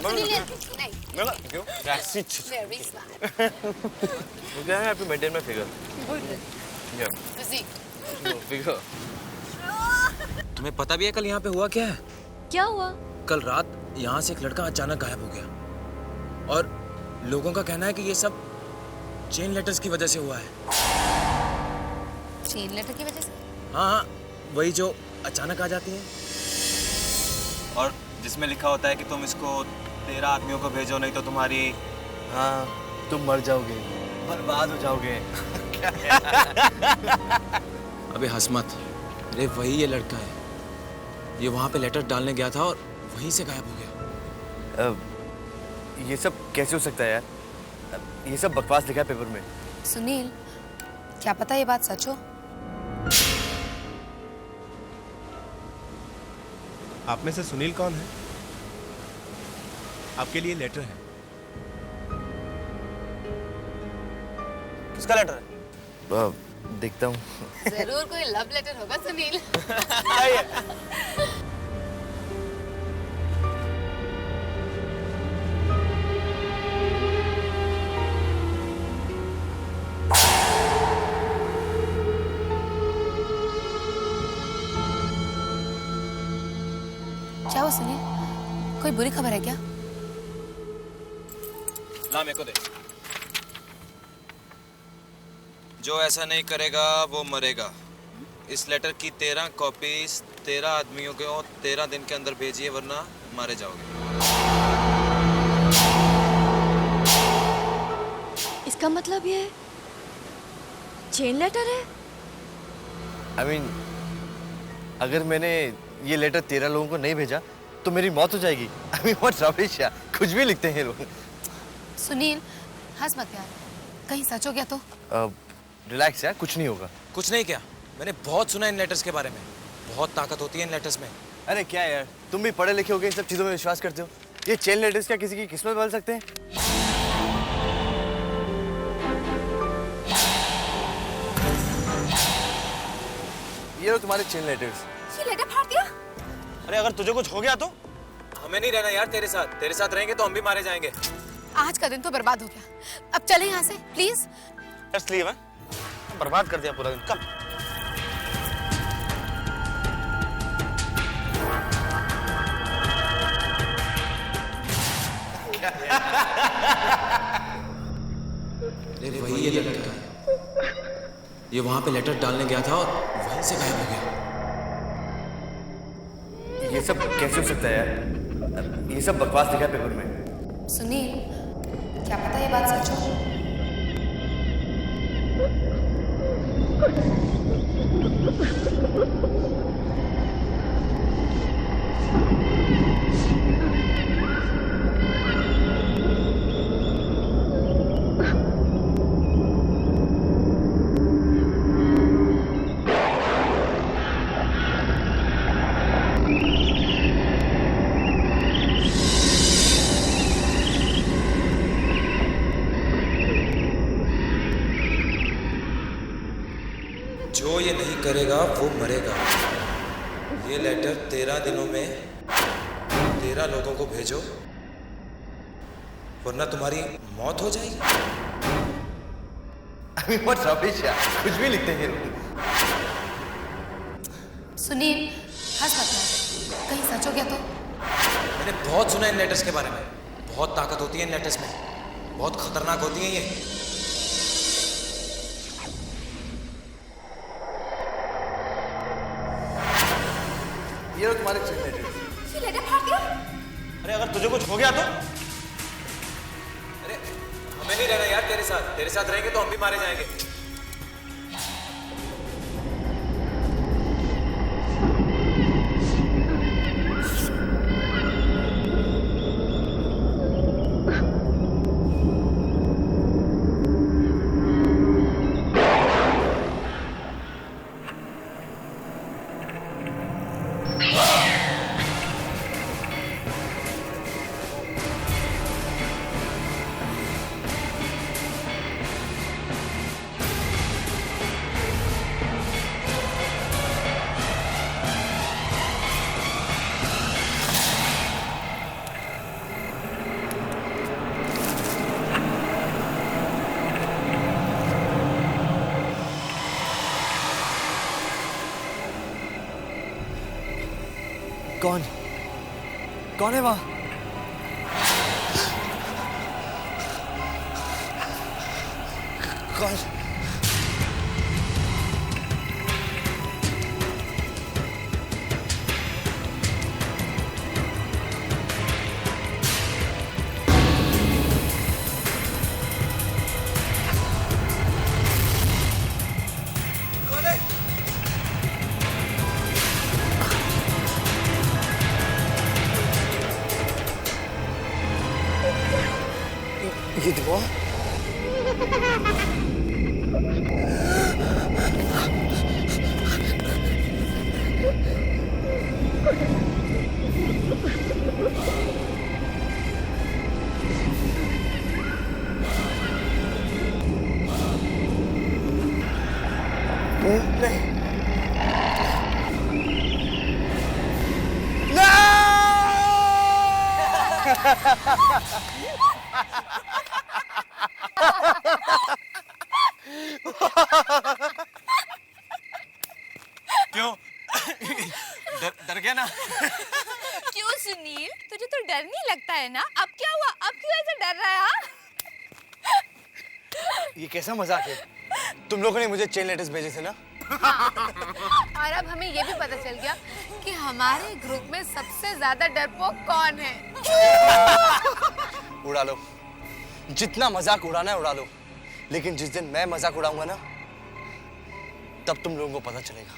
सुनील नहीं। मेरा क्यों? Very smart. वो क्या है आपकी मेंटेन में फिगर? Good. Physique. फिगर। तुम्हें पता भी है कल यहाँ पे हुआ क्या है? क्या हुआ? कल रात यहाँ से एक लड़का अचानक गायब हो गया और लोगों का कहना है कि ये सब चेन लेटर्स की वजह से हुआ है। चेन लेटर की वजह से? हाँ, वही जो अचानक आ जाती है। और जिसमें लिखा होता है कि तुम इसको 13 आदमियों को भेजो, नहीं तो तुम्हारी, हाँ, तुम मर जाओगे, बर्बाद हो जाओगे। अबे हंस मत। अरे वही ये लड़का है। ये वहाँ पे लेटर डालने गया था और वहीं से गायब हो गया। ये सब कैसे हो सकता है यार? ये सब बकवास लिखा है पेपर में। सुनील, क्या पता ये बात सच हो? आप में से सुनील कौन है? आपके लिए लेटर है। किसका लेटर है? देखता हूँ। जरूर कोई लव लेटर होगा सुनील। क्या हुआ सुनील? कोई बुरी खबर है क्या? ला मेरे को दे। जो ऐसा नहीं करेगा वो मरेगा। इस लेटर की 13 कॉपीज 13 आदमियों को 13 दिन के अंदर भेजिए, वरना मारे जाओगे। इसका मतलब ये चेन लेटर है? I mean, अगर मैंने ये लेटर 13 लोगों को नहीं भेजा तो मेरी मौत हो जाएगी। I mean, what rubbish यार, कुछ भी लिखते हैं लोग। सुनील, हंस मत यार, कहीं सच हो गया तो? रिलैक्स यार, कुछ नहीं होगा। कुछ नहीं क्या? मैंने बहुत सुना इन लेटर्स के बारे में। बहुत ताकत होती है इन लेटर्स में। अरे क्या यार, तुम भी पढ़े लिखे होगे, इन सब चीजों में विश्वास करते हो? ये चेन लेटर्स क्या किसी की किस्मत बदल सकते हैं? ये लो तुम्हारे चेन लेटर्स। ये लेटर फाड़ दिया? अरे अगर तुझे कुछ हो गया तो? हमें नहीं रहना यार तेरे साथ। तेरे साथ रहेंगे तो हम भी मारे जाएंगे। आज का दिन तो बर्बाद हो गया। अब चले यहाँ से प्लीज। जस्ट लीव है। बर्बाद कर दिया पूरा दिन। कम। अरे वही ये लड़का है। ये वहाँ पे लेटर डालने गया था और वहीं से गायब हो गया। ये सब कैसे हो सकता है यार? ये सब बकवास लिखा है पेपर में। सुनील, क्या पता ये बात सच हो? जो ये नहीं करेगा वो मरेगा। ये लेटर 13 दिनों में 13 लोगों को भेजो, वरना तुम्हारी मौत हो जाएगी। I mean, what rubbish यार, कुछ भी लिखते हैं लोग। सुनील, हंस मत यार, कहीं सच हो गया तो? मैंने बहुत सुना इन लेटर्स के बारे में। बहुत ताकत होती है इन लेटर्स में। बहुत खतरनाक होती हैं ये। ये लो तुम्हारे चेन लेटर्स। ये लेटर फाड़ दिया? अरे अगर तुझे कुछ हो गया तो? अरे हमें नहीं रहना यार तेरे साथ। तेरे साथ रहेंगे तो हम भी मारे जाएंगे। कौन कौन है वहां? कौन? ये दुआ? नहीं। क्यों? डर गया ना? क्यों सुनील, तुझे तो डर नहीं लगता है ना? अब क्या हुआ? अब क्यों ऐसे डर रहा है? हाँ? ये कैसा मजाक है? तुम लोगों ने मुझे चेन लेटर्स भेजे थे ना? और अब हमें ये भी पता चल गया कि हमारे ग्रुप में सबसे ज्यादा डरपोक कौन है। उड़ा लो, जितना मजाक उड़ाना है उड़ा लो, लेकिन जिस दिन मैं मजाक उड़ाऊंगा ना, तब तुम लोगों को पता चलेगा।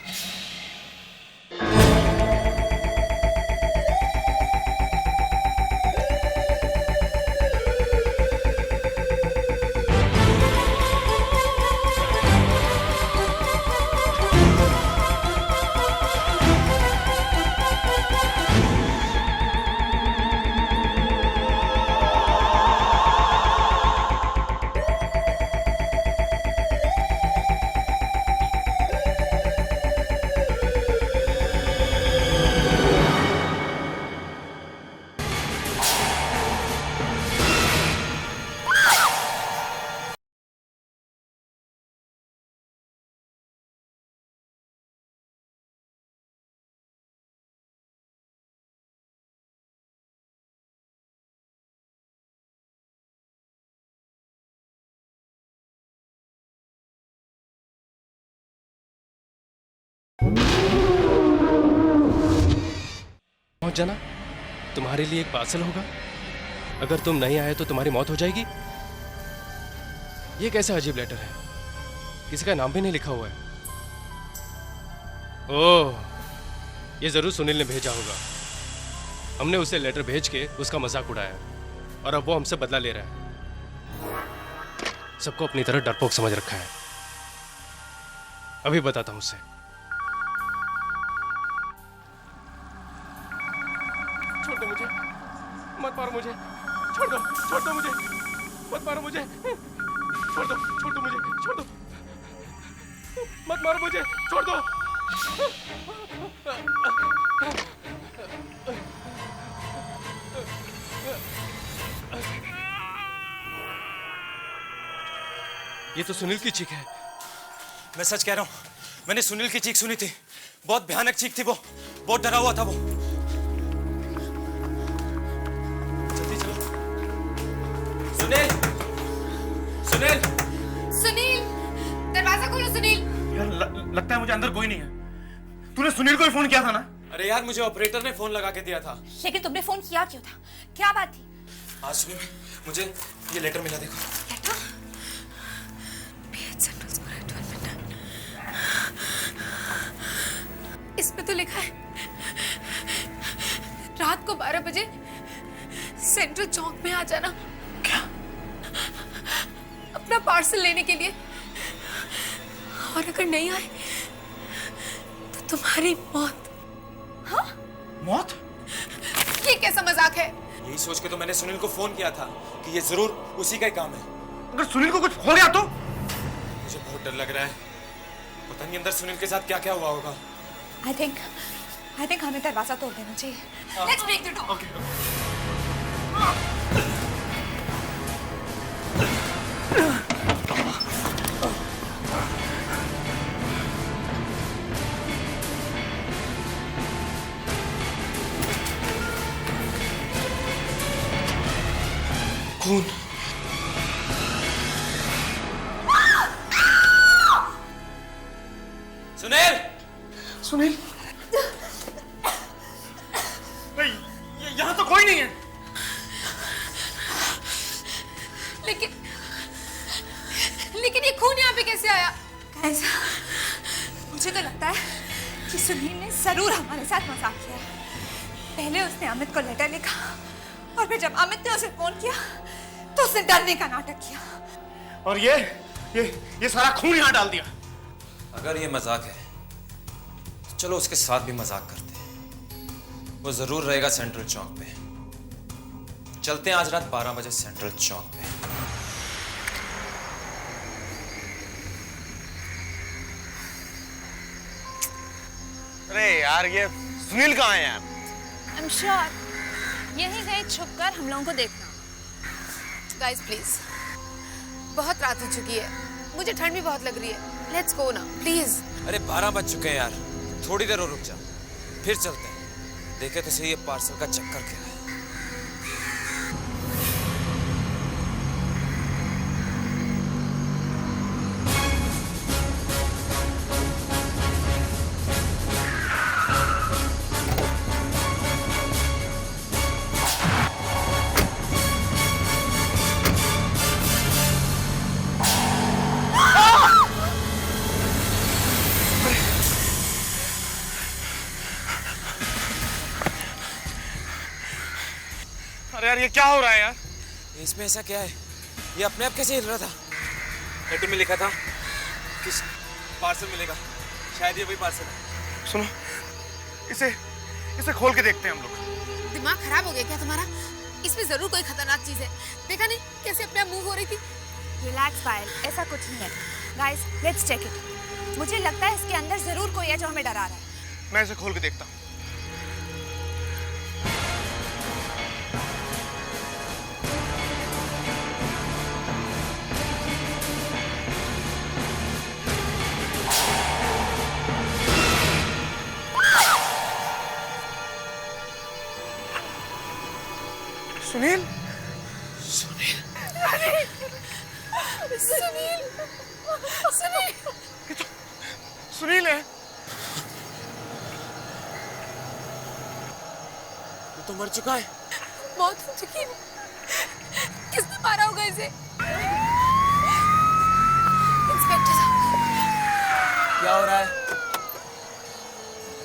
पहुंच जाना, तुम्हारे लिए एक पार्सल होगा। अगर तुम नहीं आए तो तुम्हारी मौत हो जाएगी। ये कैसा अजीब लेटर है, किसी का नाम भी नहीं लिखा हुआ है। ओह, ये जरूर सुनील ने भेजा होगा। हमने उसे लेटर भेज के उसका मजाक उड़ाया और अब वो हमसे बदला ले रहा है। सबको अपनी तरह डरपोक समझ रखा है। अभी बताता हूं उसे। छोड़ दो मुझे, मत मारो मुझे, छोड़ दो मुझे, मत मारो मुझे, छोड़ दो मुझे, छोड़ दो, मत मारो मुझे, छोड़ दो। ये तो सुनील की चीख है। मैं सच कह रहा हूँ, मैंने सुनील की चीख सुनी थी। बहुत भयानक चीख थी वो, बहुत डरा हुआ था वो। जल्दी चलो। सुनील, सुनील, सुनील, दरवाजा खोलो सुनील। यार लगता है मुझे अंदर कोई नहीं है। तूने सुनील को ही फोन किया था ना? अरे यार, मुझे ऑपरेटर ने फोन लगा के दिया था। लेकिन तुमने फोन किया क्यों था? क्या बात थी? आज सुनील, मुझे ये लेटर मिला, देखो। लेटर? इसमें तो लिखा है रात को 12 बजे सेंट्रल चौक में आ जाना। क्या? अपना पार्सल लेने के लिए। और अगर नहीं आए तो तुम्हारी मौत। हाँ? मौत? ये कैसा मजाक है? यही सोच के तो मैंने सुनील को फोन किया था कि ये जरूर उसी का ही काम है। अगर सुनील को कुछ हो गया तो? मुझे बहुत डर लग रहा है। पता नहीं अंदर सुनील के साथ क्या क्या हुआ होगा। I think हमें दरवाजा तोड़ देना चाहिए। Let's break the door. खून। सुनील, सुनील, यहाँ तो कोई नहीं है। लेकिन ये खून यहाँ पे कैसे आया? ऐसा मुझे तो लगता है कि सुनील ने जरूर हमारे साथ मजाक किया है। पहले उसने अमित को लेटर लिखा और फिर जब अमित ने उसे फोन किया तो उसने डरने का नाटक किया और ये सारा खून यहाँ डाल दिया। अगर ये मजाक है तो चलो उसके साथ भी मजाक करते हैं। वो जरूर रहेगा सेंट्रल चौक पे। चलते हैं आज रात 12 बजे सेंट्रल चौक पे। अरे यार, ये सुनील कहाँ है यार? आई एम श्योर यहीं कहीं छुपकर हम लोगों को देखना। गाइस प्लीज, बहुत रात हो चुकी है, मुझे ठंड भी बहुत लग रही है। लेट्स गो ना प्लीज। अरे 12 बज चुके हैं यार, थोड़ी देर और रुक जा, फिर चलते हैं। देखे तो सही ये पार्सल का चक्कर क्या है। अरे यार, ये क्या हो रहा है यार? इसमें ऐसा क्या है? ये अपने आप कैसे हिल रहा था? लेटर में लिखा था कि पार्सल मिलेगा, शायद ये वही पार्सल है। सुनो, इसे खोल के देखते हैं हम लोग। दिमाग खराब हो गया क्या तुम्हारा? इसमें जरूर कोई खतरनाक चीज है। देखा नहीं कैसे अपने आप मूव हो रही थी? रिलैक्स पायल, ऐसा कुछ नहीं है। Guys let's check it. मुझे लगता है इसके अंदर जरूर कोई है जो हमें डरा रहा है। मैं इसे खोल के देखता हूँ। सुनील, सुनील, सुनील, ये तो सुनील है। वो तो मर चुका है। मौत हो चुकी है। किसने मारा होगा इसे? इंस्पेक्टर साहब, क्या हो रहा है?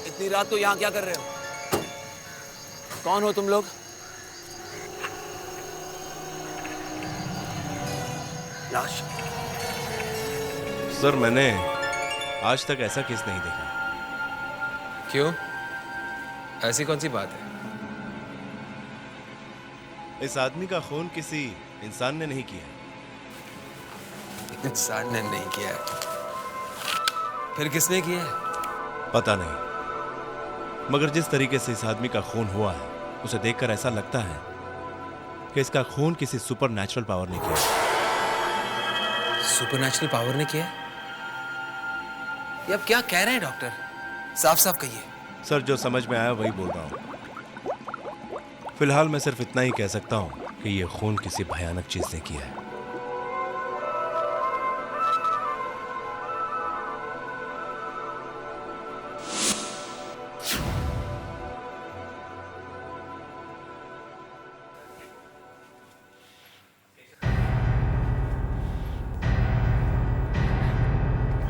इतनी रात को यहाँ क्या कर रहे हो? कौन हो तुम लोग? लाश? सर, मैंने आज तक ऐसा केस नहीं देखा। क्यों? ऐसी कौन सी बात है? इस आदमी का खून किसी इंसान ने नहीं किया। इंसान ने नहीं किया है। फिर किसने किया है? पता नहीं, मगर जिस तरीके से इस आदमी का खून हुआ है उसे देखकर ऐसा लगता है कि इसका खून किसी सुपरनैचुरल पावर ने किया। सुपरनैचुरल पावर ने किया? ये अब क्या कह रहे हैं डॉक्टर? साफ साफ कहिए। सर, जो समझ में आया वही बोल रहा हूँ। फिलहाल मैं सिर्फ इतना ही कह सकता हूँ कि ये खून किसी भयानक चीज ने किया है।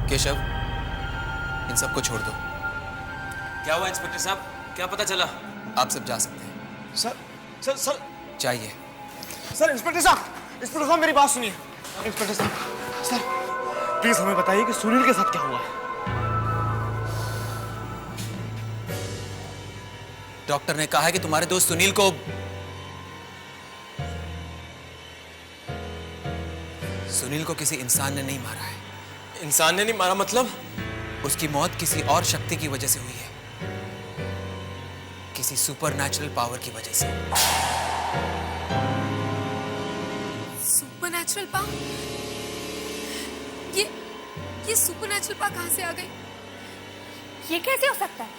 केशव, इन सबको छोड़ दो। क्या हुआ इंस्पेक्टर साहब? क्या पता चला? आप सब जा सकते हैं। सर, चाहिए। सर, इंस्पेक्टर साहब मेरी बात सुनिए। इंस्पेक्टर साहब, सर प्लीज हमें बताइए कि सुनील के साथ क्या हुआ है। डॉक्टर ने कहा है कि तुम्हारे दोस्त सुनील को किसी इंसान ने नहीं मारा है। इंसान ने नहीं मारा मतलब? उसकी मौत किसी और शक्ति की वजह से हुई है, किसी सुपरनैचुरल पावर की वजह से। Supernatural power? ये सुपरनैचुरल पावर कहाँ से आ गई? ये कैसे हो सकता है?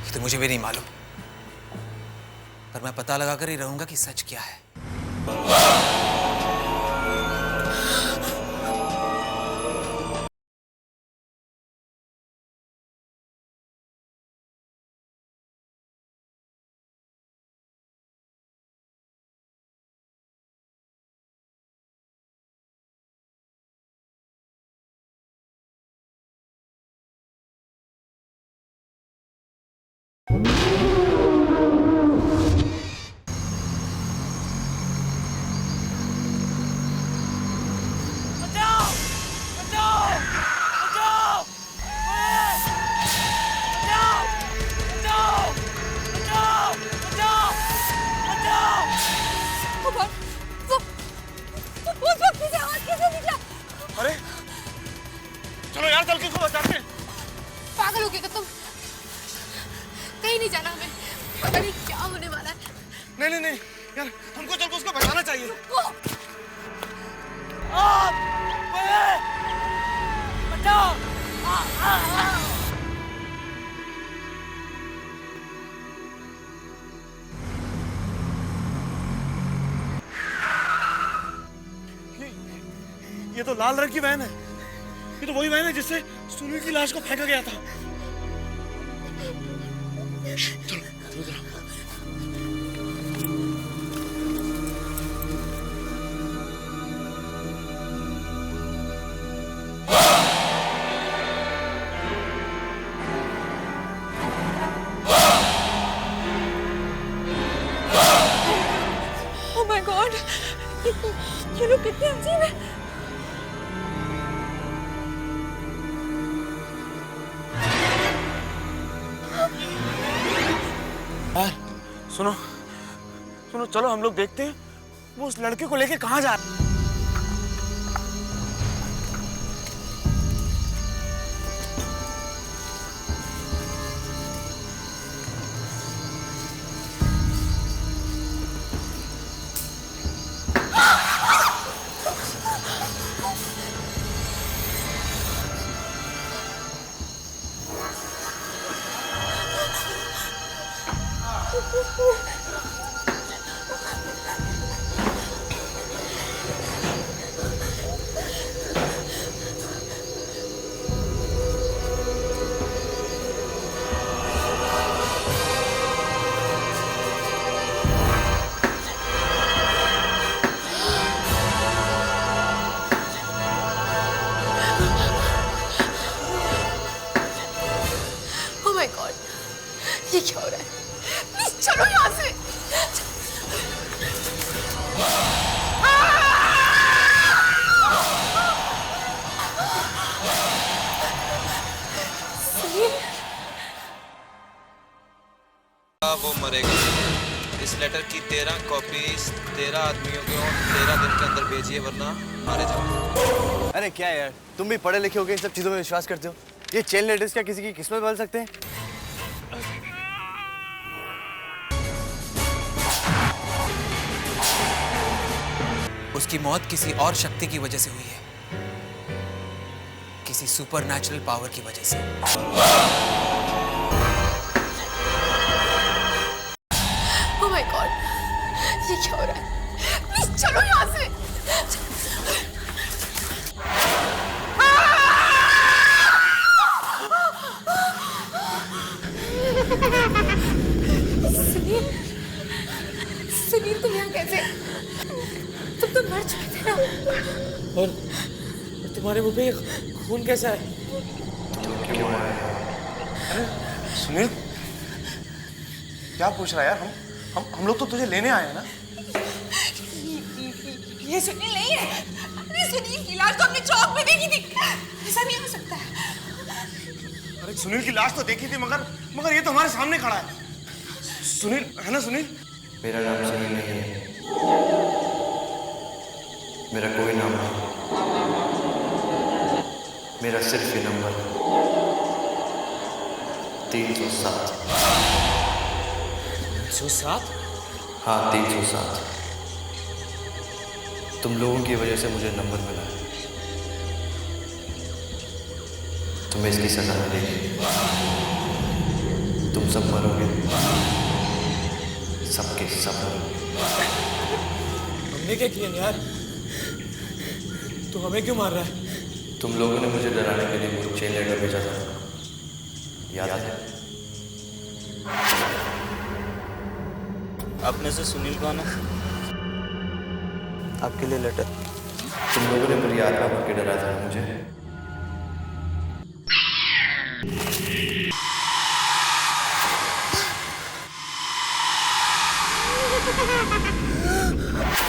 ये तो मुझे भी नहीं मालूम, पर मैं पता लगा कर ही रहूंगा कि सच क्या है। भगवान, वो उस वक्त से आवाज कैसे निकला? अरे चलो यार, चल के इसको बचाते हैं। पागल हो गए तुम? कहीं नहीं जाना हमें, पता नहीं क्या होने वाला है। नहीं नहीं नहीं यार, हमको चल के उसको बचाना चाहिए। बचाओ! ये तो लाल रंग की वैन है। ये तो वही वैन है जिससे सुनील की लाश को फेंका गया था। चलो चलो चलो। Oh my God! ये लोग कितने अजीब हैं। यार सुनो सुनो, चलो हम लोग देखते हैं वो उस लड़के को लेके कहाँ जा रहा है। Oh my God, ये क्या हो रहा है? प्लीज चलो यहाँ से। वो मरेगा। इस लेटर की 13 कॉपीज 13 आदमियों को 13 दिन के अंदर भेजिए, वरना मारे जाओ। अरे क्या यार, तुम भी पढ़े लिखे हो के इन सब चीजों में विश्वास करते हो? ये चेन लेटर्स क्या किसी की किस्मत बदल सकते हैं? उसकी मौत किसी और शक्ति की वजह से हुई है, किसी सुपरनैचुरल पावर की वजह से। Oh my God, ये क्या हो रहा है? प्लीज चलो यहाँ से। सुनील, सुनील तुम यहाँ कैसे? तुम तो मर चुके थे ना। और तुम्हारे मुंह पे खून कैसा है? अरे सुनील, क्या पूछ रहा है यार? हम लोग तो तुझे लेने आए हैं ना। ये सुनील नहीं है। अरे सुनील की लाश तो हमने चौक में देखी थी। ऐसा नहीं हो सकता है। अरे सुनील की लाश तो देखी थी, मगर ये तो हमारे सामने खड़ा है। सुनील है ना? सुनील, मेरा नाम सुनील नहीं है, मेरा कोई नाम नहीं, मेरा सिर्फ ये नंबर है 307। 307? हाँ 307। तुम लोगों की वजह से मुझे नंबर मिला है। तुम्हें इसकी सजा मिलेगी। तुम सब मरोगे, सबके सब मरोगे। हमने क्या किया यार? तू हमें क्यों मार रहा है? तुम लोगों ने मुझे डराने के लिए वो चेन लेटर भेजा था, याद है? अपने से सुनील कौन है? आपके लिए लेटर। तुम लोगों ने बुरी आत्मा बन के डराया था मुझे।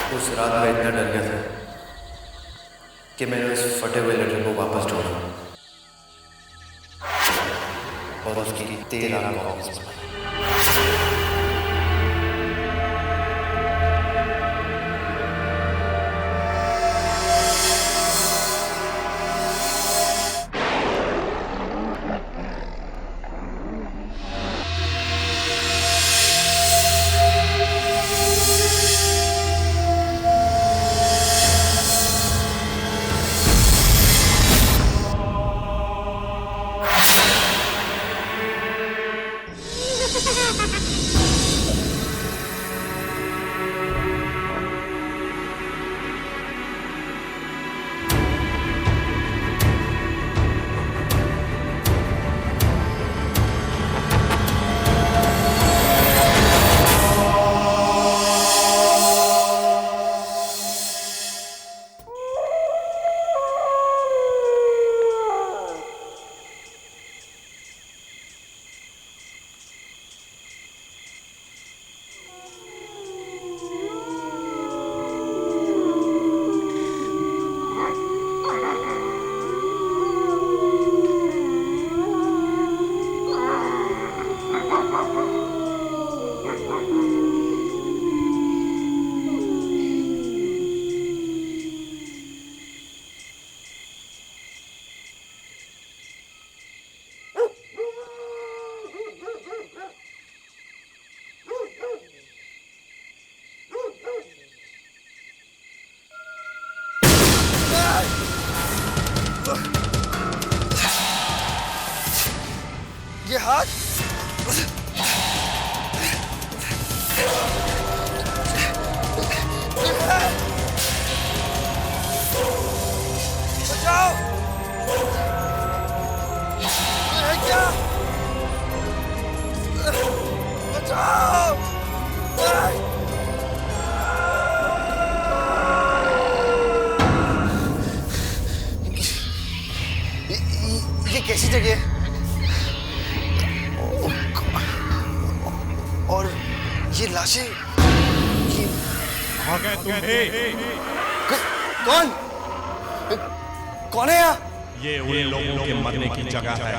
उस रात मैं इतना डर गया था कि मैंने उस फटे हुए लेटर को वापस ढूंढा और उसकी 13 कॉपीज बनाई। ये हाथ बचाओ! ये क्या? बचाओ! ये कैसी जगह है? और ये लाशें ये आ गए तुम्हें? कौन? कौन है यहाँ? ये उन लोगों के मरने की जगह है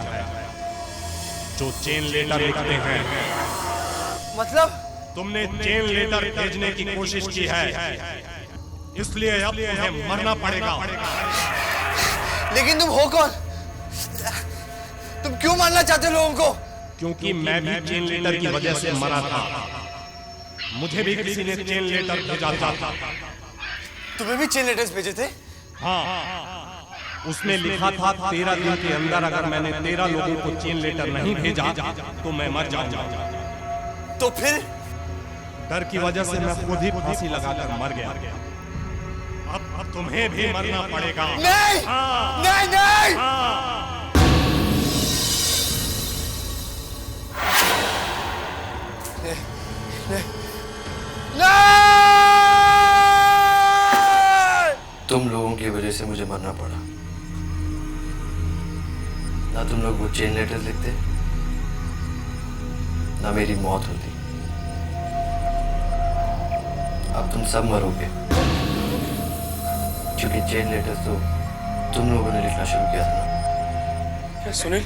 जो चेन लेटर लिखते हैं। मतलब? तुमने चेन लेटर भेजने की कोशिश की है, इसलिए अब तुम्हें मरना पड़ेगा। लेकिन तुम हो कौन? तुम क्यों मारना चाहते हो लोगों को? क्योंकि मैं भी चेन लेटर की वजह से मरा था। मुझे भी किसी ने चेन लेटर भेजा था। तुम्हें भी चेन लेटर्स भेजे थे? हाँ, उसमें लिखा था 13 दिन के अंदर अगर मैंने 13 लोगों को चेन लेटर नहीं भेजा तो मैं मर जाऊंगा। तो फिर? डर की वजह से मैं खुद ही फांसी लगाकर मर गया। अब तुम्हें भी मरना पड़ेगा। नहीं! नहीं, नहीं! तुम लोगों की वजह से मुझे मरना पड़ा। ना तुम लोग वो चेन लेटर लिखते, ना मेरी मौत होती। अब तुम सब मरोगे, क्योंकि चेन लेटर तो तुम लोगों ने लिखना शुरू किया था ना। सुनील,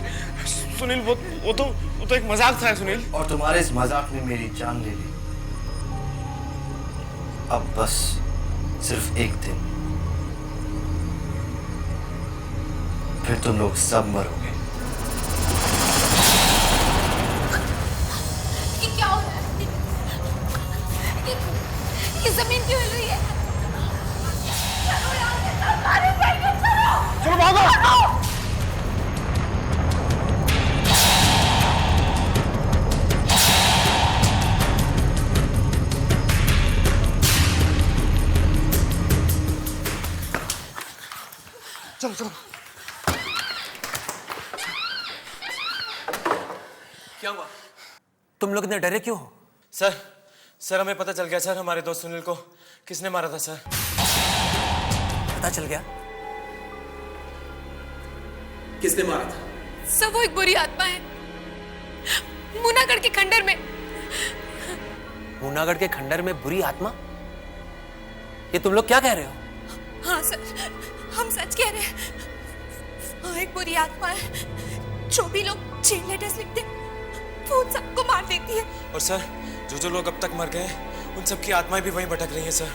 सुनील वो तो एक मजाक था सुनील। और तुम्हारे इस मजाक ने मेरी जान ले ली। अब बस सिर्फ एक दिन, फिर तुम लोग सब मरोगे। ये क्या हो रहा है? ये जमीन क्यों हिल रही है? चलो यहाँ से, सब मारे जाएंगे, चलो भागो! चलो चलो। क्या हुआ? तुम लोग इतने डरे क्यों हो? सर हमें पता चल गया सर, हमारे दोस्त सुनील को किसने मारा था सर। पता चल गया? किसने मारा था? सर वो एक बुरी आत्मा है, मुनागढ़ के खंडर में। मुनागढ़ के खंडर में बुरी आत्मा? ये तुम लोग क्या कह रहे हो? हाँ सर, हम सच कह रहे हैं। हाँ, एक बुरी आत्मा है, जो भी लोग चेन लेटर्स लिखते वो उन सबको मार देती है। और सर जो लोग अब तक मर गए उन सबकी आत्माएं भी वहीं भटक रही हैं सर।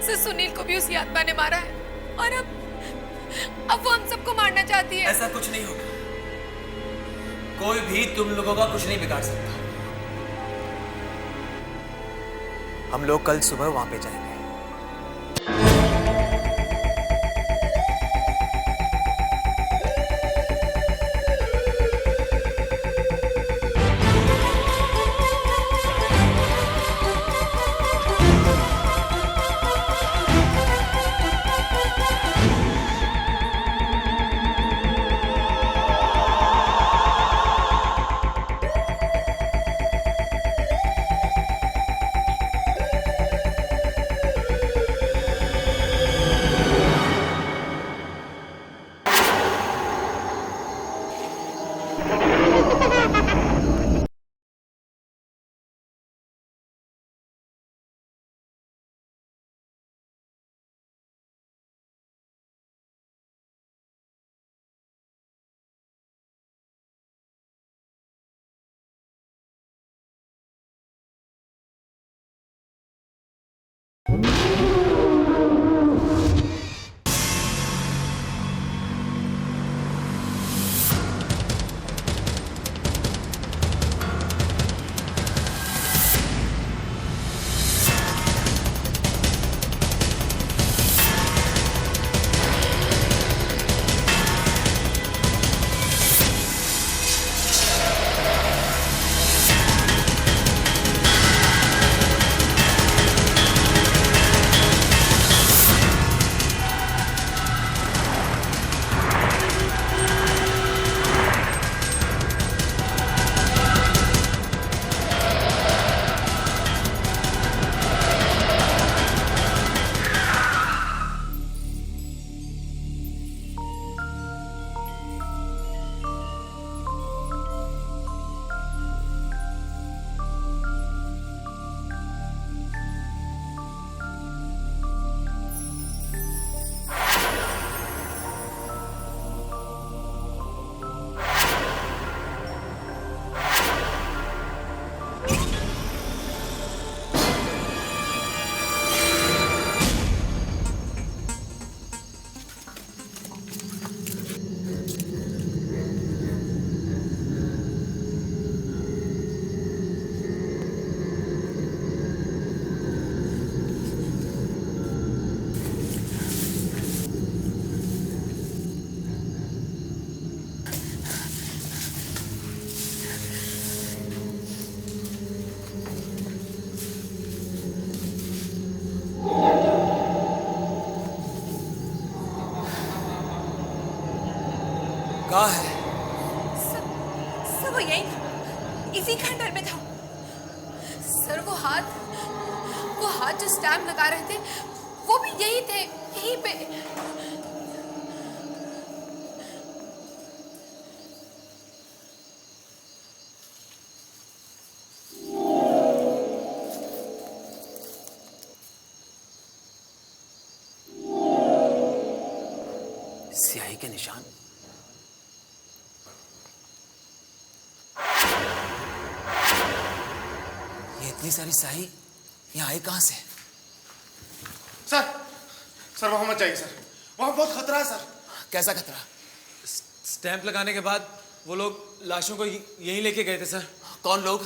सर सुनील को भी उसी आत्मा ने मारा है, और अब वो हम सबको मारना चाहती है। ऐसा कुछ नहीं होगा, कोई भी तुम लोगों का कुछ नहीं बिगाड़ सकता। हम लोग कल सुबह वहां पे जाएंगे। कहाँ है? सब वो यही था, इसी खंडर में था। सर वो हाथ जो स्टैम्प लगा रहे थे वो भी यही थे, यहीं पे। स्याही के निशान। ये इतनी सारी स्याही यहाँ आई कहाँ से? सर वहां मत जाइए सर, वहां बहुत खतरा है सर। कैसा खतरा? स्टैंप लगाने के बाद वो लोग लाशों को यहीं लेके गए थे सर। कौन लोग?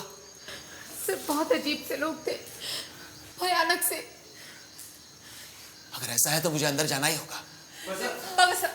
सर बहुत अजीब से लोग थे, भयानक से। अगर ऐसा है तो मुझे अंदर जाना ही होगा। बस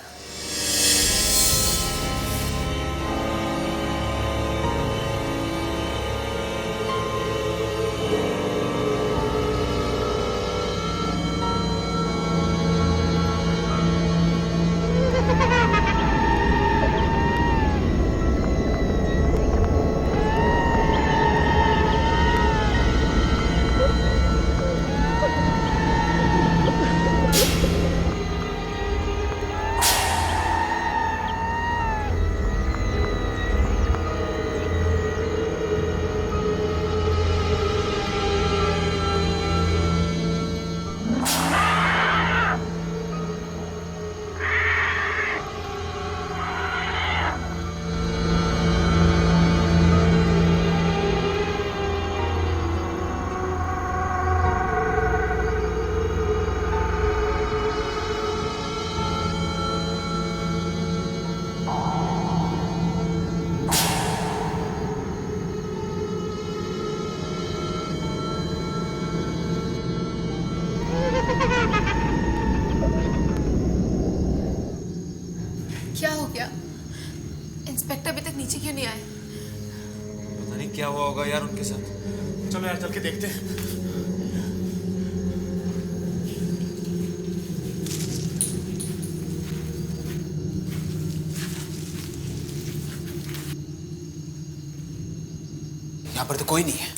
नीचे क्यों नहीं आए? पता नहीं क्या हुआ होगा यार उनके साथ। चलो यार चल के देखते हैं। यहाँ पर तो कोई नहीं है।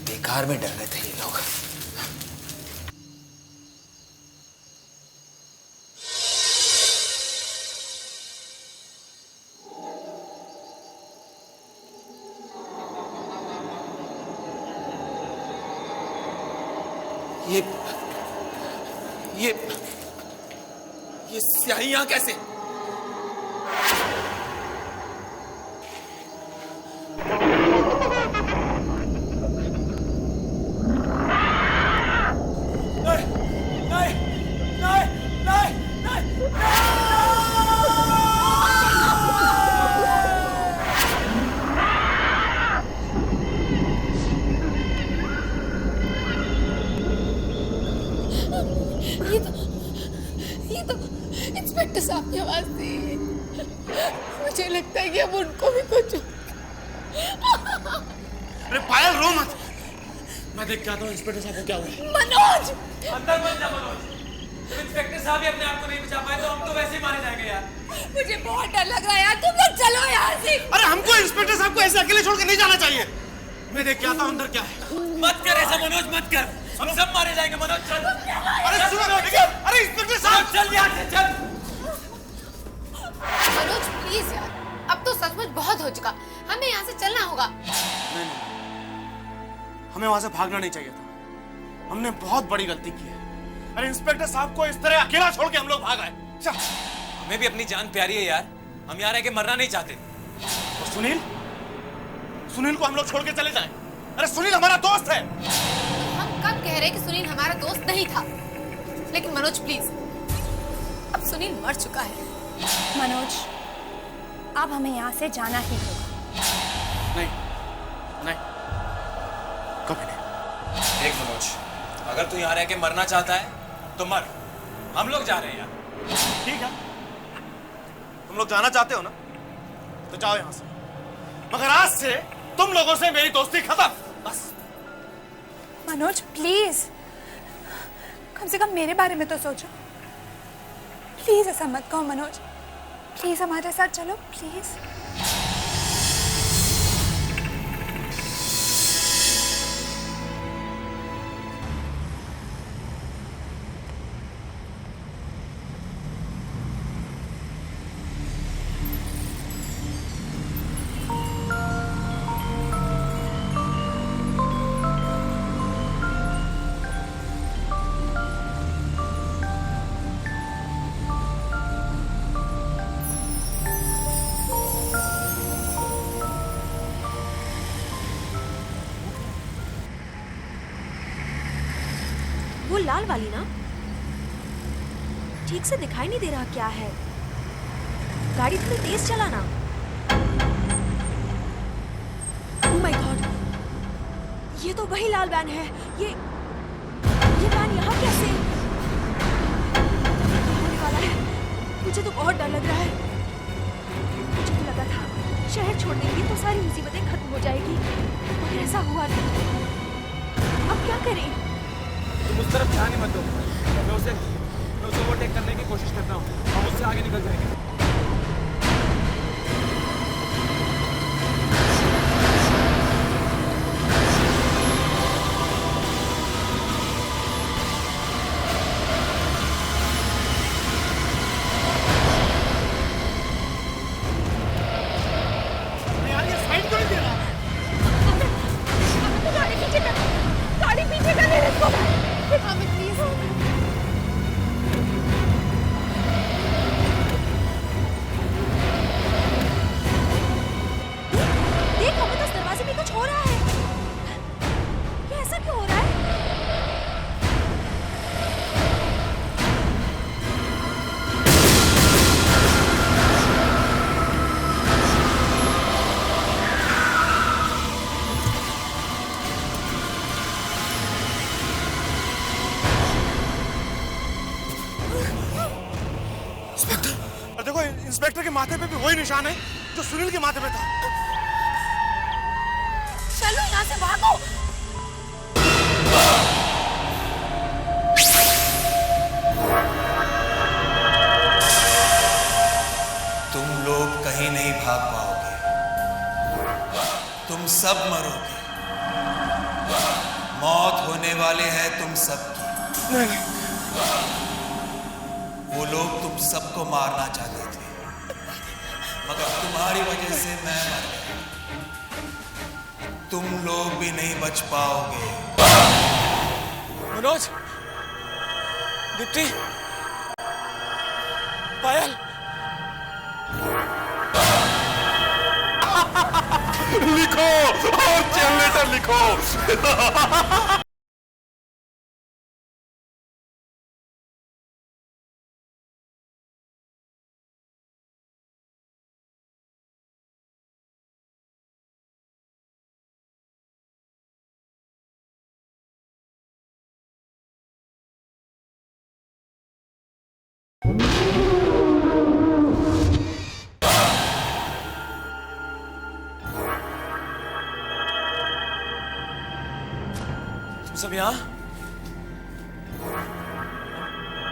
बेकार में डर रहे थे ये लोग। ये स्याही यहाँ कैसे? ये तो इंस्पेक्टर साहब की आवाज थी। मुझे लगता है कि अब उनको भी कुछ। अरे पायल रो मत, मैं देख के आता हूँ इंस्पेक्टर साहब को क्या हुआ है। मनोज! अंदर मत जा मनोज। जब इंस्पेक्टर साहब ही अपने आप को नहीं बचा पाए तो हम तो वैसे ही मारे जाएंगे यार। मुझे बहुत डर लग रहा है यार, तुम लोग चलो यहाँ से। अरे हमको इंस्पेक्टर साहब को ऐसे अकेले छोड़ के नहीं जाना चाहिए। मैं देख के आता हूँ अंदर क्या है। मत कर ऐसा मनोज, मत कर। हम सब मारे जाएंगे मनोज, चल। अरे सुनो, अरे इंस्पेक्टर साहब चल यहाँ से, चल। मनोज प्लीज यार, अब तो सचमुच बहुत हो चुका, हमें यहाँ से चलना होगा। नहीं, हमें वहां से भागना नहीं चाहिए था। हमने बहुत बड़ी गलती की है। अरे इंस्पेक्टर साहब को इस तरह अकेला छोड़ के हम लोग भाग आए। हमें भी अपनी जान प्यारी है यार, हम यहाँ रह के मरना नहीं चाहते। और सुनील को हम लोग छोड़ के चले जाएं। अरे सुनील हमारा दोस्त है। हम कब कह रहे कि सुनील हमारा दोस्त नहीं था? लेकिन मनोज प्लीज, अब सुनील मर चुका है। मनोज, अब हमें यहाँ से जाना ही होगा। नहीं, कभी नहीं। देख मनोज, अगर तू यहाँ रह के मरना चाहता है तो मर, हम लोग जा रहे हैं यार। ठीक है, तुम लोग जाना चाहते हो ना, तो जाओ यहाँ से। मगर आज से तुम लोगों से मेरी दोस्ती खत्म, बस। मनोज प्लीज, कम से कम मेरे बारे में तो सोचो। प्लीज ऐसा मत कहो मनोज, प्लीज हमारे साथ चलो प्लीज। वो लाल वाली ना? ठीक से दिखाई नहीं दे रहा क्या है। गाड़ी थोड़ी तेज चलाना। ओह माय गॉड, ये तो वही लाल वैन है। ये वैन यहाँ कैसे? होने वाला है। मुझे तो बहुत डर लग रहा है। मुझे तो लगा था शहर छोड़ देंगे तो सारी मुसीबतें खत्म हो जाएगी, मगर ऐसा हुआ नहीं। अब क्या करें? तुम उस तरफ ध्यान ही मत दो, मैं उसे ओवरटेक करने की कोशिश करता हूँ, हम उससे आगे निकल जाएंगे। यार ये साइड क्यों नहीं दे रहा? गाड़ी पीछे कर ले इसको। हमें प्लीज। देख, हमें तो इस दरवाजे में कुछ हो रहा है। ये ऐसा क्यों हो रहा है? और देखो इंस्पेक्टर के माथे पे भी वही निशान है जो सुनील के माथे पे था। चलो यहाँ से भागो। तुम लोग कहीं नहीं भाग पाओगे, तुम सब मरोगे। मौत होने वाले हैं तुम सबकी। वो लोग तुम सबको मारना चाहते थे, मगर तुम्हारी वजह से मैं मर गया। तुम लोग भी नहीं बच पाओगे। मनोज, दीप्ति, पायल, लिखो और चैन लेटर लिखो। तुम सब यहाँ?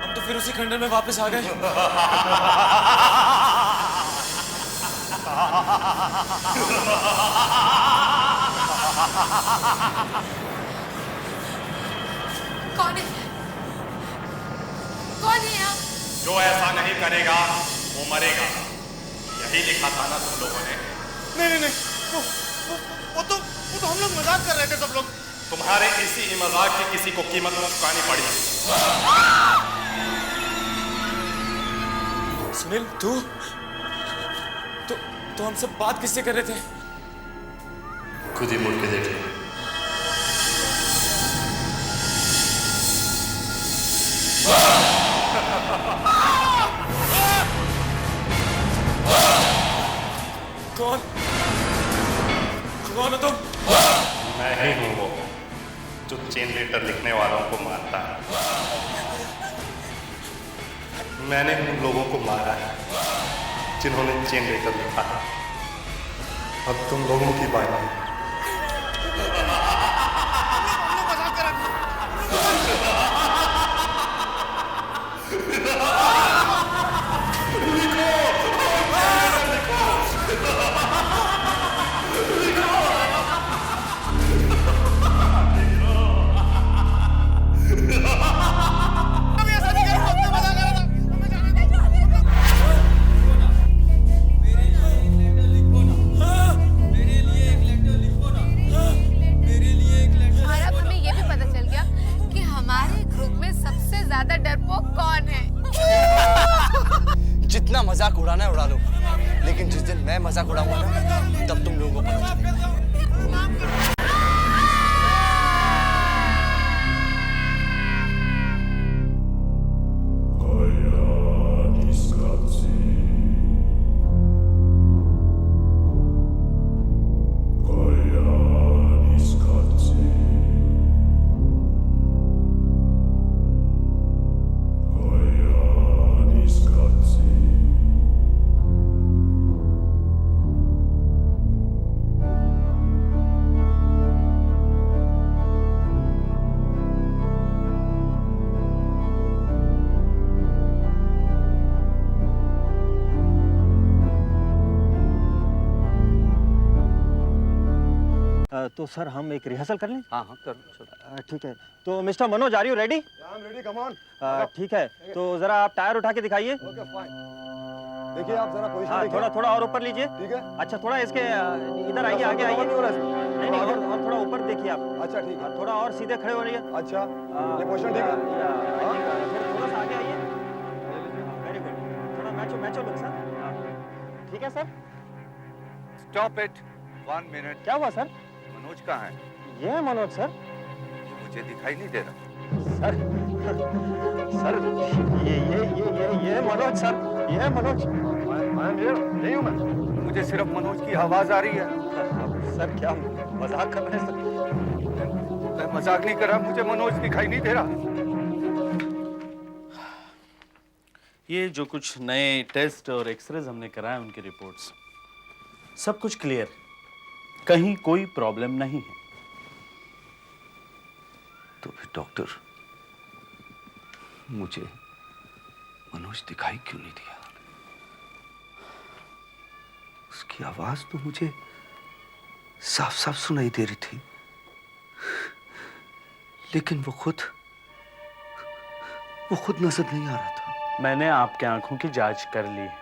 हम तो फिर उसी खंडर में वापस आ गए। कौन है? कौन है यहाँ? जो ऐसा नहीं करेगा वो मरेगा, यही लिखा था ना तुम लोगों ने। नहीं, वो तो हम लोग मजाक कर रहे थे सब लोग। तुम्हारे इसी ही मजाक की किसी को कीमत चुकानी पड़ी। सुनील, तू हमसे बात किससे कर रहे थे? खुद ही मुड़ के देख लो। कौन हो तुम? मैं ही हूं वो जो चेन लेटर लिखने वालों को मारता है। मैंने उन लोगों को मारा है जिन्होंने चेन लेटर लिखा है। अब तुम लोगों की बारी है। जितना मजाक उड़ाना है उड़ा लो, लेकिन जिस दिन मैं मजाक उड़ाऊंगा ना, तब तुम लोगों को पता चलेगा। तो सर हम एक रिहर्सल कर लें? हाँ करो। ठीक है, तो mister Manoj, are you ready? Ready, come on. ठीक है, तो जरा आप टायर उठा के दिखाइए। Okay, fine. देखिए आप जरा पोजीशन हाँ, देखिए। थोड़ा और ऊपर लीजिए। ठीक है। अच्छा, थोड़ा इसके इधर आइए, आगे आइए। नहीं, और थोड़ा ऊपर देखिए आप। अच्छा, ठीक है। थोड़ा और सीधे खड़े हो रही है। अच्छा, ये पोजीशन ठीक है। थोड़ा सा आगे आइए। वेरी गुड, थोड़ा मैचो लुक सर। ठीक है सर। Stop it, 1 minute. क्या हुआ सर? मनोज कहाँ है? ये है मनोज सर। मुझे दिखाई नहीं दे रहा। सर ये मनोज सर, ये है मनोज। नहीं हूँ मैं, मुझे सिर्फ मनोज की आवाज आ रही है। सर क्या मजाक कर रहे हैं सर? मैं मजाक नहीं कर रहा, मुझे मनोज दिखाई नहीं दे रहा। ये जो कुछ नए टेस्ट और एक्सरेज हमने कराए उनकी रिपोर्ट्स, सब कुछ क्लियर, कहीं कोई प्रॉब्लम नहीं है। तो फिर डॉक्टर मुझे मनोज दिखाई क्यों नहीं दिया? उसकी आवाज तो मुझे साफ साफ सुनाई दे रही थी, लेकिन वो खुद नजर नहीं आ रहा था। मैंने आपके आंखों की जांच कर ली है,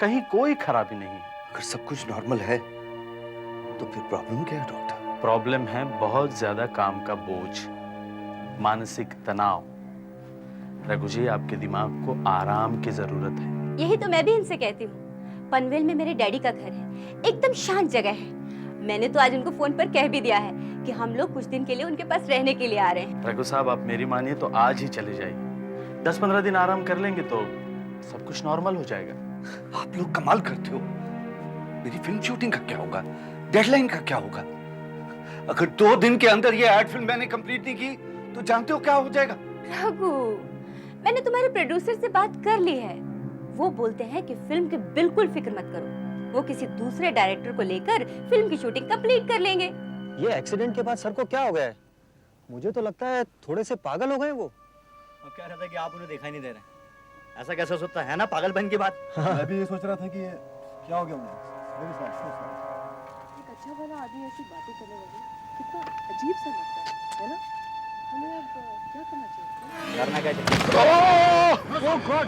कहीं कोई खराबी नहीं है। अगर सब कुछ नॉर्मल है तो फिर प्रॉब्लम क्या है डॉक्टर? प्रॉब्लम है बहुत ज्यादा काम का बोझ, मानसिक तनाव। रघु जी, आपके दिमाग को आराम की जरूरत है। यही तो मैं भी इनसे कहती हूँ। पनवेल में मेरे डैडी का घर है, एकदम शांत जगह है। मैंने तो आज उनको फोन पर कह भी दिया है कि हम लोग कुछ दिन के लिए उनके पास रहने के लिए आ रहे हैं। रघु साहब, आप मेरी मानिए तो आज ही चले जाइए। 10-15 दिन आराम कर लेंगे तो सब कुछ नॉर्मल हो जाएगा। आप लोग कमाल करते हो। मेरी फिल्म शूटिंग का क्या होगा? डेडलाइन का क्या होगा? अगर 2 दिन के अंदर ये एड फिल्म मैंने कंप्लीट नहीं की तो जानते हो क्या हो जाएगा? रघु, मैंने तुम्हारे प्रोड्यूसर से बात कर ली है। वो बोलते हैं कि फिल्म की बिल्कुल फिक्र मत करो, वो किसी दूसरे डायरेक्टर को लेकर फिल्म की शूटिंग कंप्लीट कर लेंगे। ये एक्सीडेंट के बाद सर को क्या हो गया है? मुझे तो लगता है थोड़े से पागल हो गए वो। अब कह रहा था कि आप उन्हें दिखाई नहीं दे रहे। ऐसा कैसे हो सकता है ना, पागलपन की बात। मैं भी ये सोच रहा था कि क्या हो गया उन्हें। एक अच्छा भला आदमी ऐसी बातें करने लगे, कितना अजीब सा लगता है ना? हमें अब क्या करना चाहिए? करना क्या चाहिए? ओह गॉड!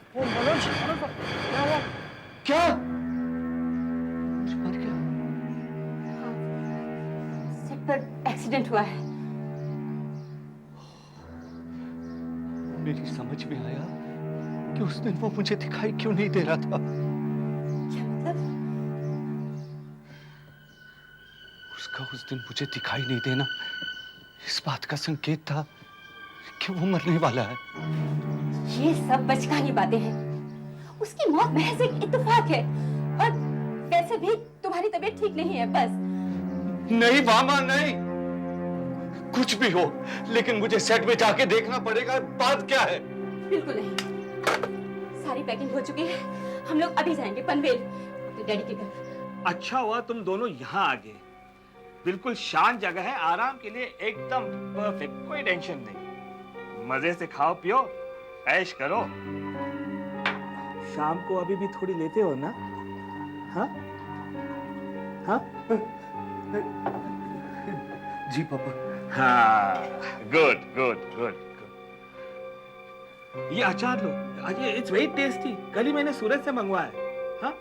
ओ मनोज, क्या हुआ? क्या? सेट पर एक्सीडेंट हुआ है। मेरी समझ में आया कि उस दिन वो मुझे दिखाई क्यों नहीं दे रहा था। क्या मतलब? उसका उस दिन मुझे दिखाई नहीं देना इस बात का संकेत था कि वो मरने वाला है। ये सब बचकानी बातें हैं। उसकी मौत महज एक इत्तेफाक है। और वैसे भी तुम्हारी तबीयत ठीक नहीं है, बस। नहीं मामा, नहीं। कुछ भी हो, लेकिन मुझे सेट में जाके देखना पड़ेगा। बात क्या है? बिल्कुल नहीं। सारी पैकिंग हो चुकी है। हम लोग अभी जाएंगे पनवेल, अपने डैडी के घर। अच्छा हुआ तुम दोनों यहाँ आ गए। बिल्कुल शांत जगह है, आराम के लिए एकदम परफेक्ट, कोई टेंशन नहीं। मजे से खाओ पियो, ऐश करो। शाम को अभी भी थोड़ी लेते हो ना? हाँ हाँ जी पापा। हाँ, गुड गुड गुड गुड। ये अचार लो, ये इट्स वेरी टेस्टी। कल ही मैंने सूरत से मंगवाया है। हाँ?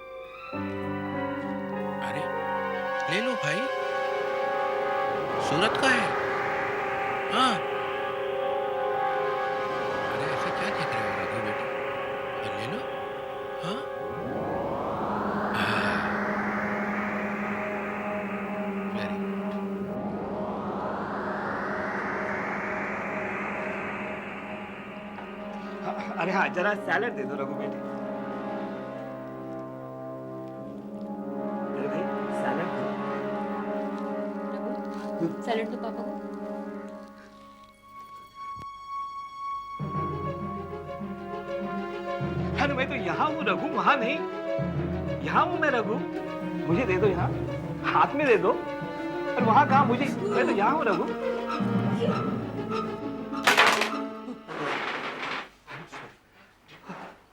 अरे ले लो भाई, सूरत का है। हाँ, अरे ऐसा क्या देख रहे हो रघु बेटा, ले लो। हाँ, वेरी अरे हाँ, जरा सैलेड दे दो रघु बेटे। अरे भाई, सैलेड दो। सैलेड तो पापा को। अरे मैं तो यहाँ हूँ रघु, वहाँ नहीं। यहाँ हूँ मैं रघु, मुझे दे दो यहाँ, हाथ में दे दो। और वहाँ कहाँ मुझे, मैं तो यहाँ हूँ रघु।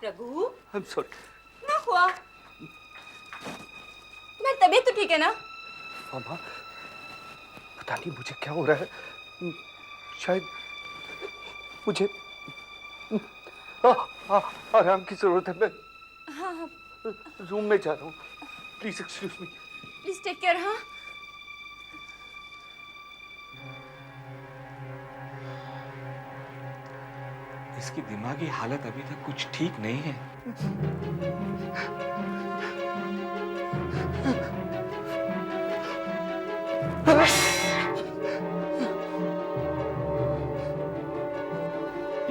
Raghu, I'm sorry. क्या हुआ? तुम्हारी तबीयत तो ठीक है ना? मामा, पता नहीं मुझे क्या हो रहा है। शायद मुझे आराम की जरूरत है। मैं हाँ हाँ, रूम में जा रहा हूँ। Please excuse me. Please take care. हाँ, इसकी दिमागी हालत अभी तक कुछ ठीक नहीं है।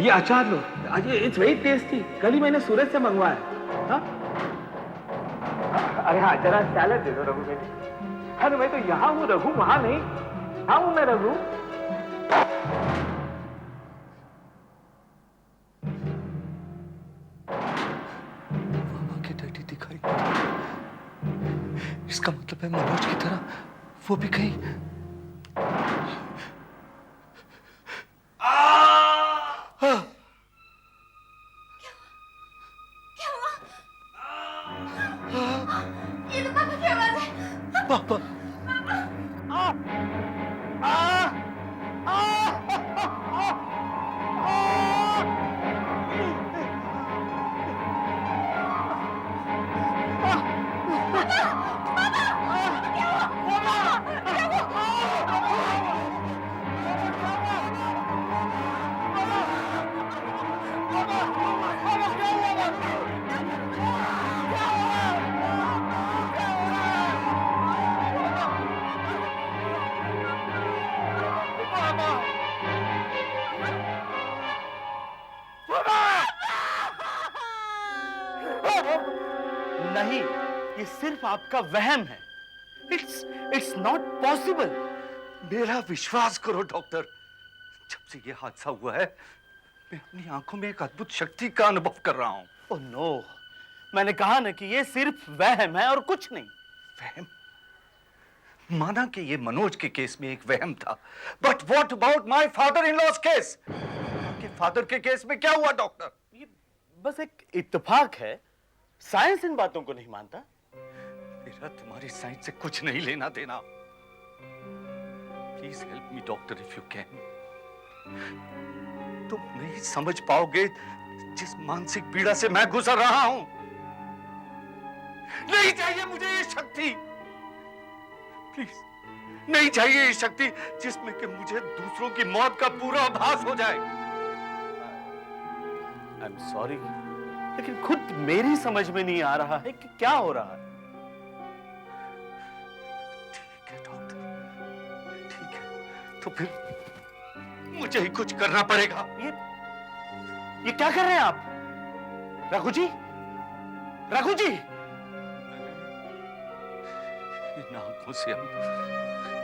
ये अचार लो, ये इट्स वेरी टेस्टी। कल ही मैंने सूरत से मंगवाया। हाँ? अरे हाँ, जरा सैलेड दे दो रघु बेटे। अरे मैं तो यहाँ हूँ रघु, वहाँ नहीं। हाँ हूँ मैं रघु। मामा के डैडी दिखाई अबे मनोज की तरह वो भी कहीं ये तो पापा की आवाज है। पापा नहीं, ये सिर्फ आपका वहम है। It's not possible. मेरा विश्वास करो डॉक्टर, जब से ये हादसा हुआ है मैं अपनी आंखों में एक अद्भुत शक्ति का अनुभव कर रहा हूं। ओह नो, मैंने कहा ना कि ये सिर्फ वहम है और कुछ नहीं। वहम? माना कि ये मनोज के केस में एक वहम था, but what about my father in law's case? आपके फादर के केस में क्या हुआ डॉक्टर? ये बस एक इत्तेफाक है, साइंस इन बातों को नहीं मानता। मेरा तुम्हारी साइंस से कुछ नहीं लेना देना। Please help me doctor if you can. तुम नहीं समझ पाओगे जिस मानसिक पीड़ा से मैं गुजर रहा हूं। नहीं चाहिए मुझे ये शक्ति, प्लीज नहीं चाहिए ये शक्ति जिसमें कि मुझे दूसरों की मौत का पूरा आभास हो जाए। आई एम सॉरी, लेकिन खुद मेरी समझ में नहीं आ रहा है कि क्या हो रहा है। ठीक है डॉक्टर, ठीक है, तो फिर मुझे ही कुछ करना पड़ेगा। ये क्या कर रहे हैं आप? रघु जी, रघु जी! इन आंखों से अब